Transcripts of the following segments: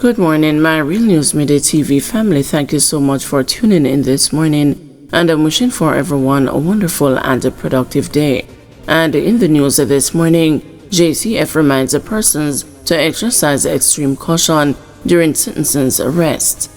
Good morning, my Real News Midday TV family. Thank you so much for tuning in this morning, and I'm wishing for everyone a wonderful and a productive day. And in the news this morning, JCF reminds the persons to exercise extreme caution during sentencing's arrest.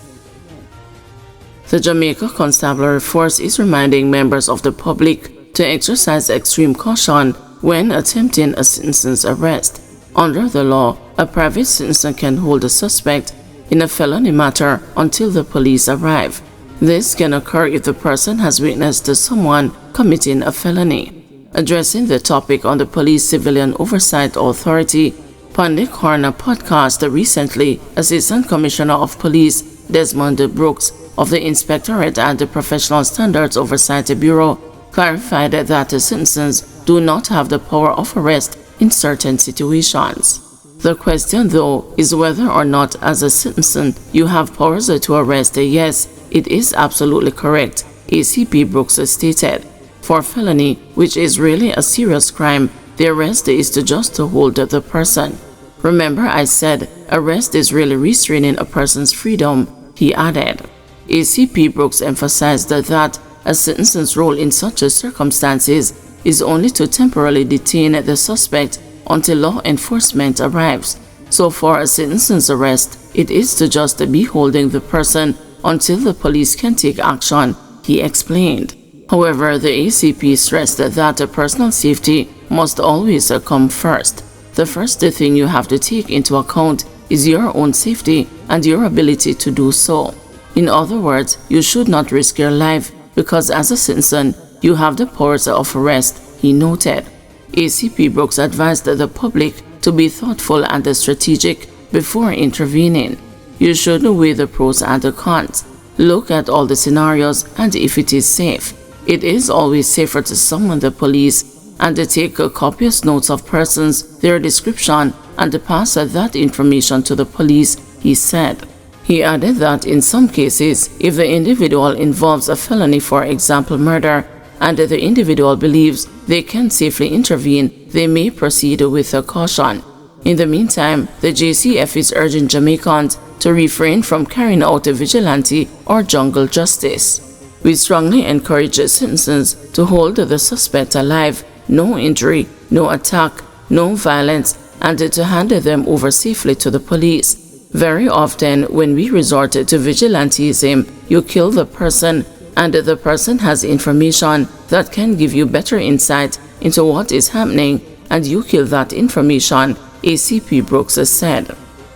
The Jamaica Constabulary Force is reminding members of the public to exercise extreme caution when attempting a sentencing's arrest. Under the law, a private citizen can hold a suspect in a felony matter until the police arrive. This can occur if the person has witnessed someone committing a felony. Addressing the topic on the Police Civilian Oversight Authority Pandit Corner podcast recently, Assistant Commissioner of Police Desmond Brooks of the Inspectorate and the Professional Standards Oversight Bureau clarified that citizens do not have the power of arrest in certain situations. The question, though, is whether or not as a citizen you have powers to arrest. Yes, it is absolutely correct, ACP Brooks stated. For felony, which is really a serious crime, the arrest is just to hold the person. Remember I said arrest is really restraining a person's freedom, he added. ACP Brooks emphasized that a citizen's role in such circumstances is only to temporarily detain the suspect until law enforcement arrives. So for a citizen's arrest, it is to just be holding the person until the police can take action, he explained. However, the ACP stressed that personal safety must always come first. The first thing you have to take into account is your own safety and your ability to do so. In other words, you should not risk your life because as a citizen, you have the powers of arrest, he noted. ACP Brooks advised the public to be thoughtful and strategic before intervening. You should weigh the pros and the cons. Look at all the scenarios and if it is safe. It is always safer to summon the police and to take copious notes of persons, their description, and pass that information to the police, he said. He added that in some cases, if the individual involves a felony, for example murder, and the individual believes they can safely intervene, they may proceed with caution. In the meantime, the JCF is urging Jamaicans to refrain from carrying out a vigilante or jungle justice. We strongly encourage citizens to hold the suspect alive, no injury, no attack, no violence, and to hand them over safely to the police. Very often, when we resort to vigilantism, you kill the person, and the person has information that can give you better insight into what is happening, and you kill that information, ACP Brooks said.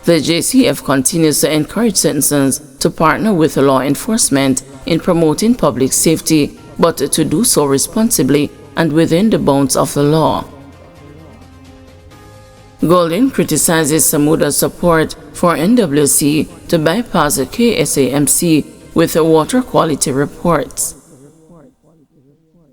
The JCF continues to encourage citizens to partner with law enforcement in promoting public safety, but to do so responsibly and within the bounds of the law. Golding criticizes Samuda's support for NWC to bypass KSAMC with water quality reports.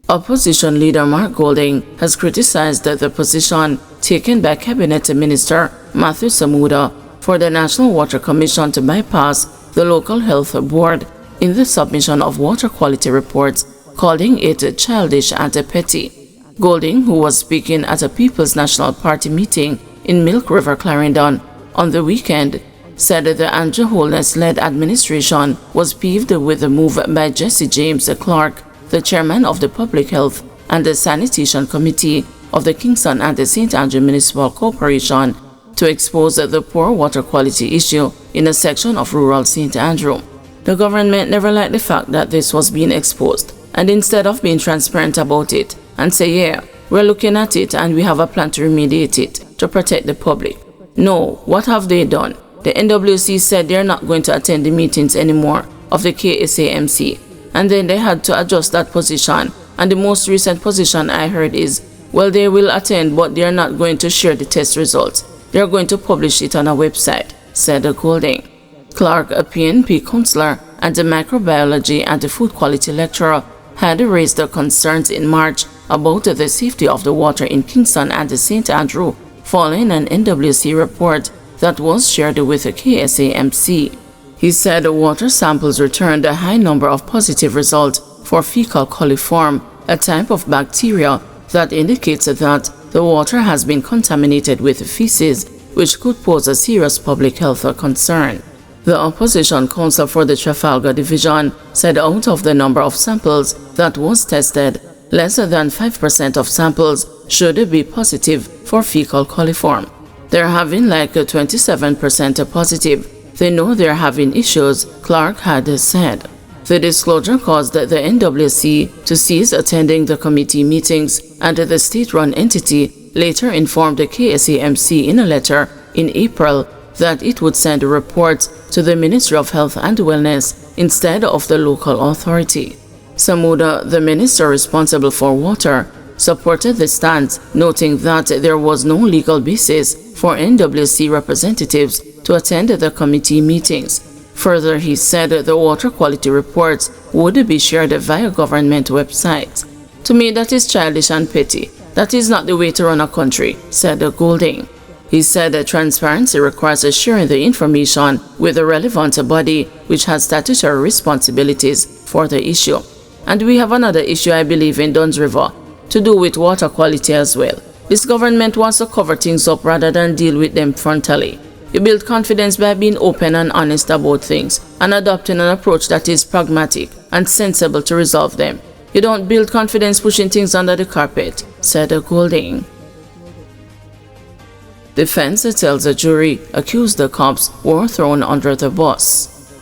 Opposition leader Mark Golding has criticized the position taken by Cabinet Minister Matthew Samuda for the National Water Commission to bypass the local health board in the submission of water quality reports, calling it childish and petty. Golding, who was speaking at a People's National Party meeting in Milk River, Clarendon on the weekend, said the Andrew Holness-led administration was peeved with the move by Jesse James Clark, the chairman of the Public Health and the Sanitation Committee of the Kingston and the St. Andrew Municipal Corporation, to expose the poor water quality issue in a section of rural St. Andrew. The government never liked the fact that this was being exposed, and instead of being transparent about it and say, yeah, we're looking at it and we have a plan to remediate it to protect the public. No, what have they done? The NWC said they're not going to attend the meetings anymore of the KSAMC, and then they had to adjust that position, and the most recent position I heard is, well, they will attend but they're not going to share the test results. They're going to publish it on a website, said Golding. Clark, a PNP counselor and a microbiology and a food quality lecturer, had raised the concerns in March about the safety of the water in Kingston and St. Andrew following an NWC report that was shared with the KSAMC. He said water samples returned a high number of positive results for fecal coliform, a type of bacteria that indicates that the water has been contaminated with feces, which could pose a serious public health concern. The opposition counsel for the Trafalgar Division said out of the number of samples that was tested, less than 5% of samples should be positive for fecal coliform. They're having like 27% positive. They know they're having issues, Clark had said. The disclosure caused the NWC to cease attending the committee meetings, and the state-run entity later informed the KSAMC in a letter in April that it would send reports to the Ministry of Health and Wellness instead of the local authority. Samuda, the minister responsible for water, supported the stance, noting that there was no legal basis for NWC representatives to attend the committee meetings. Further, he said the water quality reports would be shared via government websites. To me, that is childish and petty. That is not the way to run a country, said Goulding. He said that transparency requires sharing the information with the relevant body which has statutory responsibilities for the issue. And we have another issue, I believe, in Duns River, to do with water quality as well. This government wants to cover things up rather than deal with them frontally. You build confidence by being open and honest about things and adopting an approach that is pragmatic and sensible to resolve them. You don't build confidence pushing things under the carpet, said Goulding. Defense tells a jury accused the cops were thrown under the bus.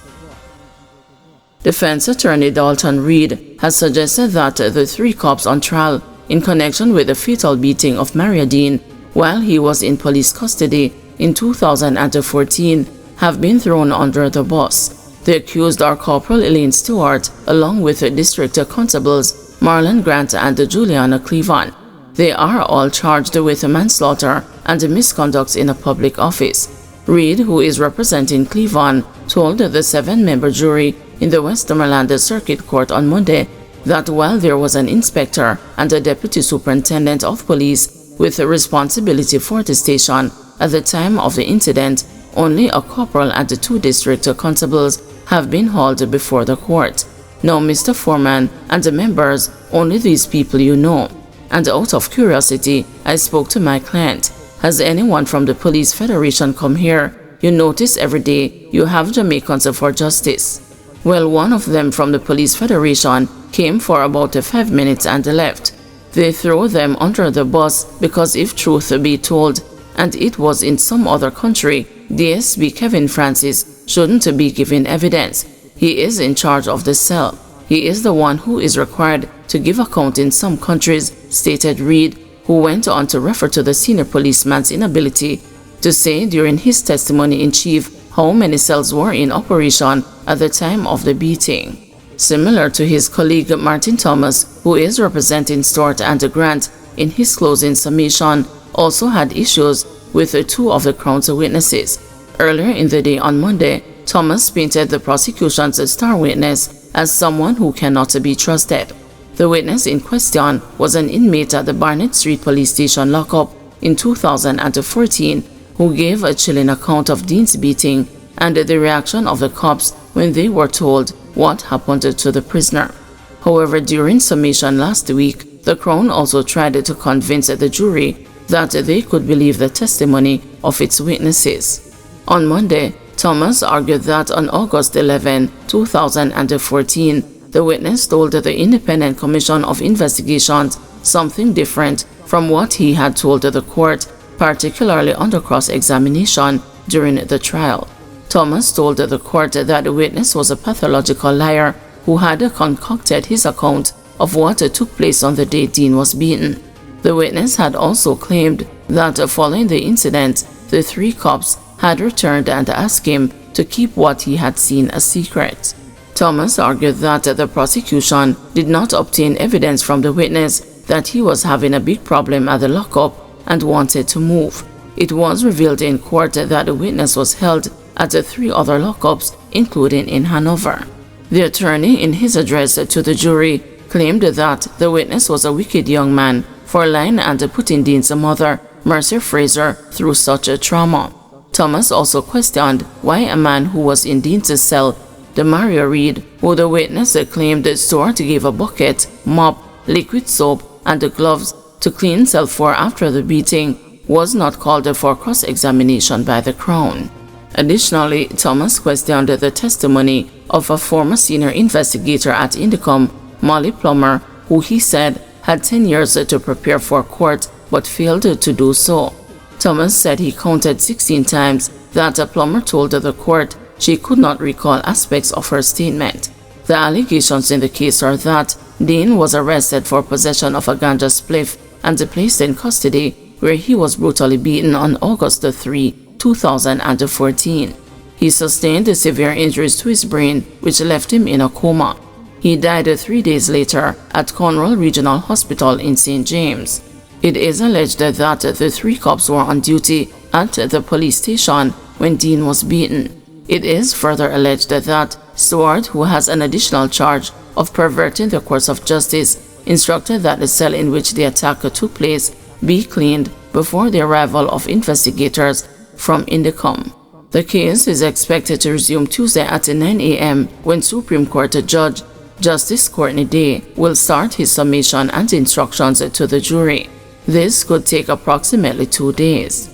Defense attorney Dalton Reed has suggested that the 3 cops on trial in connection with the fatal beating of Maria Dean while he was in police custody in 2014 have been thrown under the bus. The accused are Corporal Elaine Stewart along with District Constables Marlon Grant and Juliana Cleveland. They are all charged with manslaughter and misconduct in a public office. Reed, who is representing Cleveland, told the 7-member jury in the Westmoreland Circuit Court on Monday that while there was an inspector and a deputy superintendent of police with responsibility for the station at the time of the incident, only a corporal and 2 district constables have been hauled before the court. Now, Mr. Foreman and the members, only these people you know. And out of curiosity, I spoke to my client. Has anyone from the Police Federation come here? You notice every day you have Jamaicans for justice. Well, one of them from the Police Federation came for about 5 minutes and left. They threw them under the bus because if truth be told, and it was in some other country, DSB Kevin Francis shouldn't be given evidence. He is in charge of the cell. He is the one who is required to give account in some countries, stated Reed, who went on to refer to the senior policeman's inability to say during his testimony in chief how many cells were in operation at the time of the beating. Similar to his colleague Martin Thomas, who is representing Stewart and Grant, in his closing summation, also had issues with 2 of the Crown's witnesses. Earlier in the day on Monday, Thomas painted the prosecution's star witness as someone who cannot be trusted. The witness in question was an inmate at the Barnett Street Police Station lockup in 2014 who gave a chilling account of Dean's beating and the reaction of the cops when they were told what happened to the prisoner. However, during summation last week, the Crown also tried to convince the jury that they could believe the testimony of its witnesses. On Monday, Thomas argued that on August 11, 2014, the witness told the Independent Commission of Investigations something different from what he had told the court, particularly under cross-examination during the trial. Thomas told the court that the witness was a pathological liar who had concocted his account of what took place on the day Dean was beaten. The witness had also claimed that following the incident, the 3 cops had returned and asked him to keep what he had seen a secret. Thomas argued that the prosecution did not obtain evidence from the witness that he was having a big problem at the lockup and wanted to move. It was revealed in court that the witness was held at 3 other lockups, including in Hanover. The attorney, in his address to the jury, claimed that the witness was a wicked young man for lying and putting Dean's mother, Mercy Fraser, through such a trauma. Thomas also questioned why a man who was in Dean's cell, Demario Reed, who the witness claimed Stewart gave a bucket, mop, liquid soap, and gloves to clean cell for after the beating, was not called for cross-examination by the Crown. Additionally, Thomas questioned the testimony of a former senior investigator at Indicom, Molly Plummer, who he said had 10 years to prepare for court but failed to do so. Thomas said he counted 16 times that Plummer told the court she could not recall aspects of her statement. The allegations in the case are that Dean was arrested for possession of a ganja spliff and placed in custody, where he was brutally beaten on August 3, 2014. He sustained severe injuries to his brain, which left him in a coma. He died 3 days later at Cornwall Regional Hospital in St. James. It is alleged that the 3 cops were on duty at the police station when Dean was beaten. It is further alleged that Stewart, who has an additional charge of perverting the course of justice, instructed that the cell in which the attack took place be cleaned before the arrival of investigators from Indicom. The case is expected to resume Tuesday at 9 a.m. when Supreme Court Judge Justice Courtney Day will start his summation and instructions to the jury. This could take approximately 2 days.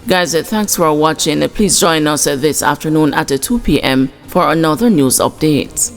Guys, thanks for watching. Please join us this afternoon at 2 p.m. for another news update.